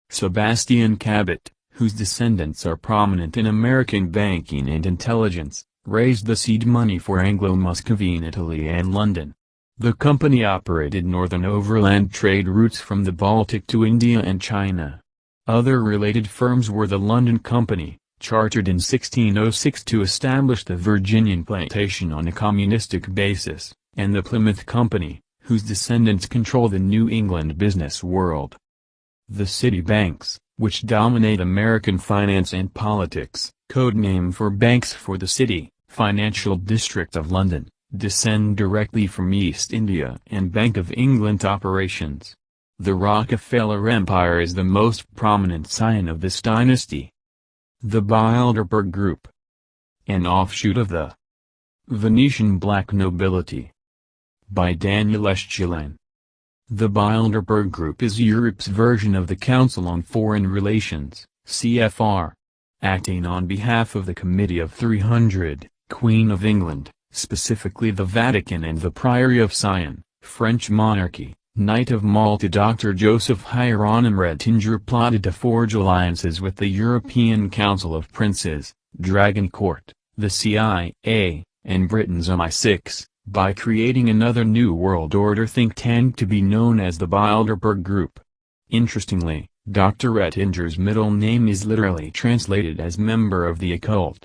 Sebastian Cabot, whose descendants are prominent in American banking and intelligence, raised the seed money for Anglo-Muscovy in Italy and London. The company operated northern overland trade routes from the Baltic to India and China. Other related firms were the London Company, chartered in 1606 to establish the Virginian plantation on a communistic basis, and the Plymouth Company, whose descendants control the New England business world. The city banks, which dominate American finance and politics, code name for banks for the city, financial district of London, descend directly from East India and Bank of England operations. The Rockefeller Empire is the most prominent sign of this dynasty. The Bilderberg Group, an offshoot of the Venetian black nobility. By Daniel Estulin. The Bilderberg Group is Europe's version of the Council on Foreign Relations, CFR. Acting on behalf of the Committee of 300, Queen of England, specifically the Vatican and the Priory of Sion, French monarchy, Knight of Malta Dr. Joseph Hieronyme Rettinger plotted to forge alliances with the European Council of Princes, Dragon Court, the CIA, and Britain's MI6, by creating another New World Order think tank to be known as the Bilderberg Group. Interestingly, Dr. Rettinger's middle name is literally translated as member of the occult.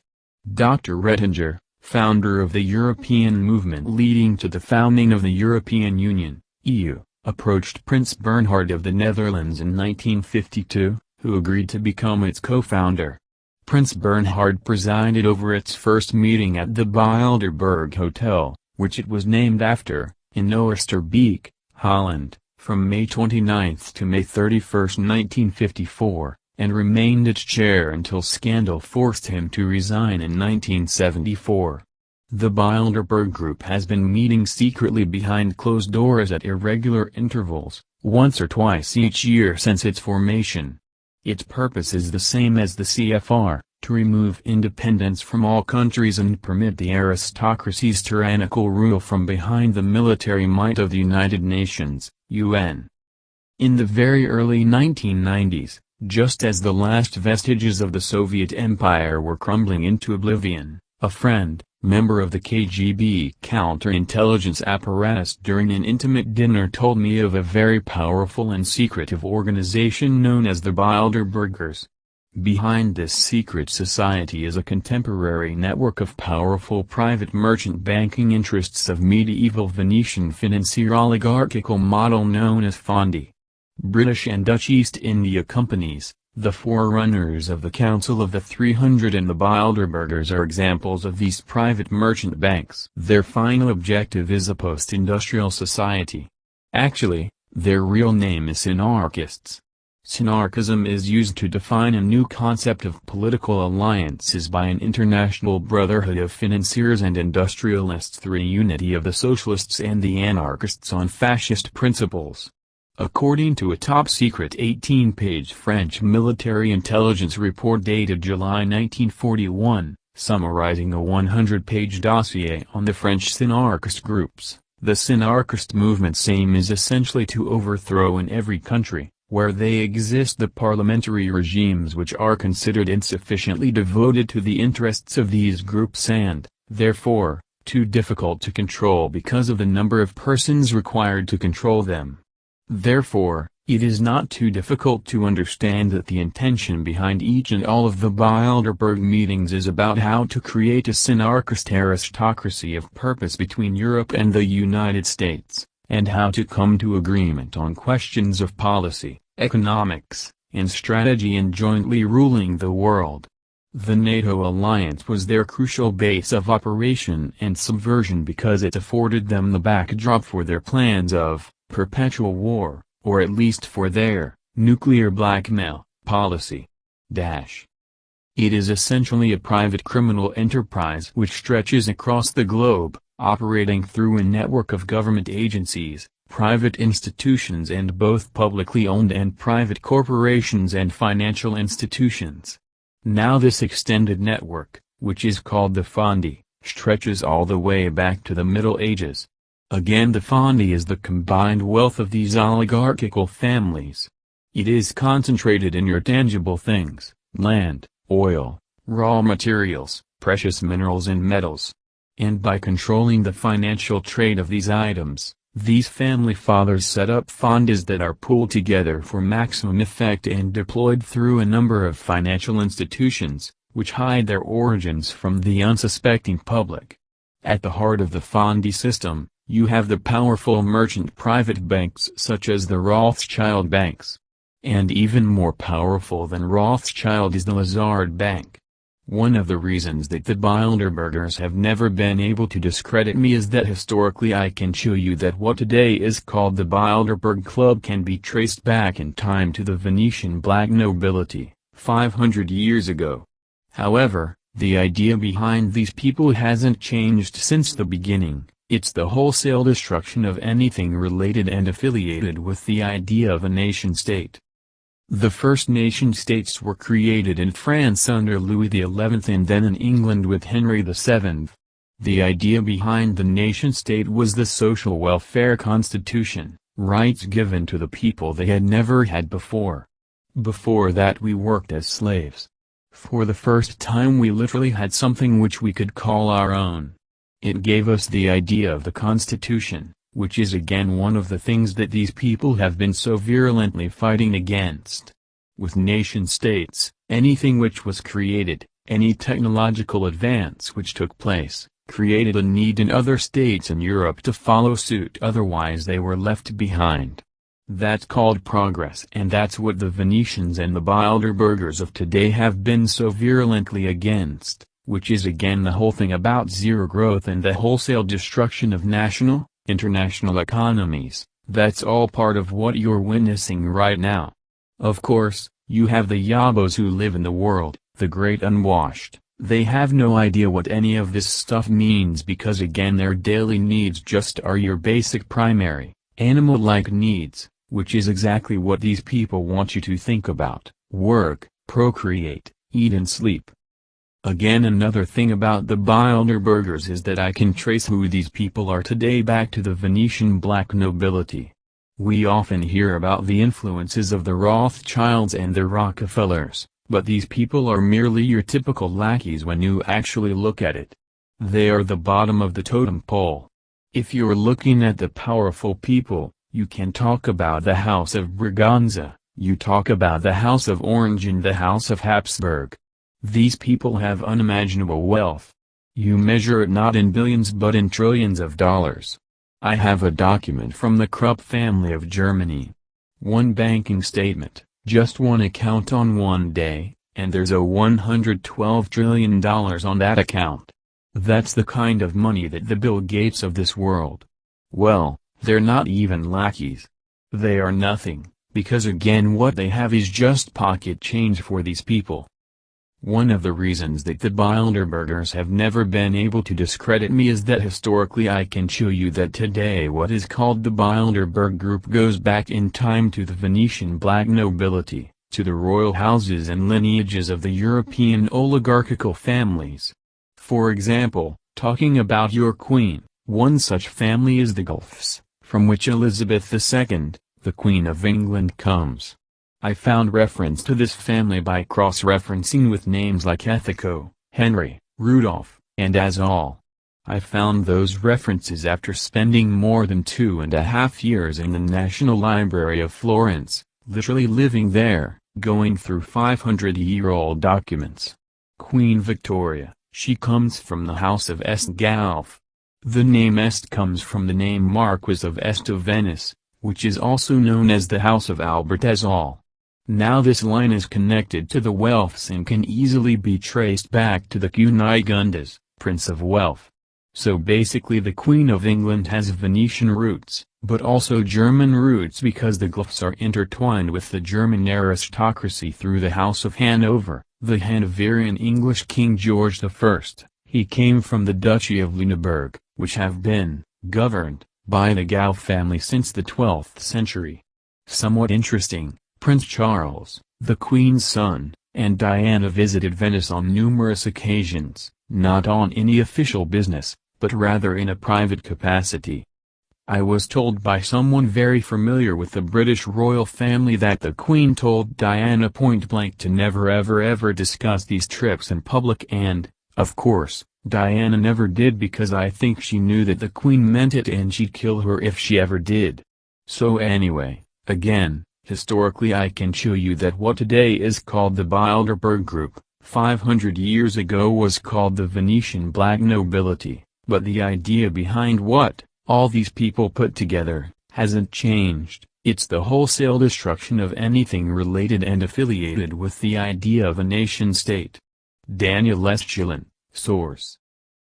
Dr. Rettinger, founder of the European movement leading to the founding of the European Union, EU, approached Prince Bernhard of the Netherlands in 1952, who agreed to become its co-founder. Prince Bernhard presided over its first meeting at the Bilderberg Hotel, which it was named after, in Oosterbeek, Holland, from May 29 to May 31, 1954, and remained its chair until scandal forced him to resign in 1974. The Bilderberg Group has been meeting secretly behind closed doors at irregular intervals, once or twice each year since its formation. Its purpose is the same as the CFR, to remove independence from all countries and permit the aristocracy's tyrannical rule from behind the military might of the United Nations, UN. In the very early 1990s, just as the last vestiges of the Soviet Empire were crumbling into oblivion, a friend, member of the KGB counterintelligence apparatus during an intimate dinner told me of a very powerful and secretive organization known as the Bilderbergers. Behind this secret society is a contemporary network of powerful private merchant banking interests of medieval Venetian financier oligarchical model known as fondi. British and Dutch East India Companies, the forerunners of the Council of the 300 and the Bilderbergers are examples of these private merchant banks. Their final objective is a post-industrial society. Actually, their real name is synarchists. Synarchism is used to define a new concept of political alliances by an international brotherhood of financiers and industrialists through a unity of the socialists and the anarchists on fascist principles. According to a top-secret 18-page French military intelligence report dated July 1941, summarizing a 100-page dossier on the French synarchist groups, the synarchist movement's aim is essentially to overthrow in every country where they exist the parliamentary regimes which are considered insufficiently devoted to the interests of these groups and, therefore, too difficult to control because of the number of persons required to control them. Therefore, it is not too difficult to understand that the intention behind each and all of the Bilderberg meetings is about how to create a synarchist aristocracy of purpose between Europe and the United States, and how to come to agreement on questions of policy, economics, and strategy in jointly ruling the world. The NATO alliance was their crucial base of operation and subversion because it afforded them the backdrop for their plans of perpetual war, or at least for their nuclear blackmail policy. It is essentially a private criminal enterprise which stretches across the globe, operating through a network of government agencies, private institutions and both publicly owned and private corporations and financial institutions. Now this extended network, which is called the fondi, stretches all the way back to the Middle Ages. Again, the fondi is the combined wealth of these oligarchical families. It is concentrated in your tangible things, land, oil, raw materials, precious minerals and metals. And by controlling the financial trade of these items, these family fathers set up fondis that are pooled together for maximum effect and deployed through a number of financial institutions, which hide their origins from the unsuspecting public. At the heart of the fondi system, you have the powerful merchant private banks such as the Rothschild banks. And even more powerful than Rothschild is the Lazard Bank. One of the reasons that the Bilderbergers have never been able to discredit me is that historically I can show you that what today is called the Bilderberg Club can be traced back in time to the Venetian black nobility, 500 years ago. However, the idea behind these people hasn't changed since the beginning. It's the wholesale destruction of anything related and affiliated with the idea of a nation-state. The first nation-states were created in France under Louis XI and then in England with Henry VII. The idea behind the nation-state was the social welfare constitution, rights given to the people they had never had before. Before that we worked as slaves. For the first time we literally had something which we could call our own. It gave us the idea of the Constitution, which is again one of the things that these people have been so virulently fighting against. With nation-states, anything which was created, any technological advance which took place, created a need in other states in Europe to follow suit, otherwise they were left behind. That's called progress, and that's what the Venetians and the Bilderbergers of today have been so virulently against, which is again the whole thing about zero growth and the wholesale destruction of national, international economies. That's all part of what you're witnessing right now. Of course, you have the yabos who live in the world, the great unwashed. They have no idea what any of this stuff means because again their daily needs just are your basic primary, animal-like needs, which is exactly what these people want you to think about: work, procreate, eat and sleep. Again, another thing about the Bilderbergers is that I can trace who these people are today back to the Venetian black nobility. We often hear about the influences of the Rothschilds and the Rockefellers, but these people are merely your typical lackeys when you actually look at it. They are the bottom of the totem pole. If you're looking at the powerful people, you can talk about the House of Braganza, you talk about the House of Orange and the House of Habsburg. These people have unimaginable wealth. You measure it not in billions but in trillions of dollars. I have a document from the Krupp family of Germany. One banking statement, just one account on one day, and there's a $112 trillion on that account. That's the kind of money that the Bill Gates of this world. Well, they're not even lackeys. They are nothing, because again what they have is just pocket change for these people. One of the reasons that the Bilderbergers have never been able to discredit me is that historically I can show you that today what is called the Bilderberg Group goes back in time to the Venetian black nobility, to the royal houses and lineages of the European oligarchical families. For example, talking about your queen, one such family is the Guelphs, from which Elizabeth II, the Queen of England, comes. I found reference to this family by cross-referencing with names like Ethico, Henry, Rudolph, and Azal. I found those references after spending more than 2.5 years in the National Library of Florence, literally living there, going through 500-year-old documents. Queen Victoria, she comes from the House of Est-Guelph. The name Est comes from the name Marquis of Este of Venice, which is also known as the House of Albert Azal. Now this line is connected to the Welfs and can easily be traced back to the Cunigundas, Prince of Welf. So basically the Queen of England has Venetian roots, but also German roots because the Guelphs are intertwined with the German aristocracy through the House of Hanover, the Hanoverian English King George I. He came from the Duchy of Lüneburg, which have been governed by the Guelph family since the 12th century. Somewhat interesting, Prince Charles, the Queen's son, and Diana visited Venice on numerous occasions, not on any official business, but rather in a private capacity. I was told by someone very familiar with the British royal family that the Queen told Diana point-blank to never ever discuss these trips in public and, of course, Diana never did because I think she knew that the Queen meant it and she'd kill her if she ever did. So anyway, again, historically I can show you that what today is called the Bilderberg Group, 500 years ago was called the Venetian black nobility, but the idea behind what all these people put together hasn't changed. It's the wholesale destruction of anything related and affiliated with the idea of a nation-state. Daniel Estulin, source.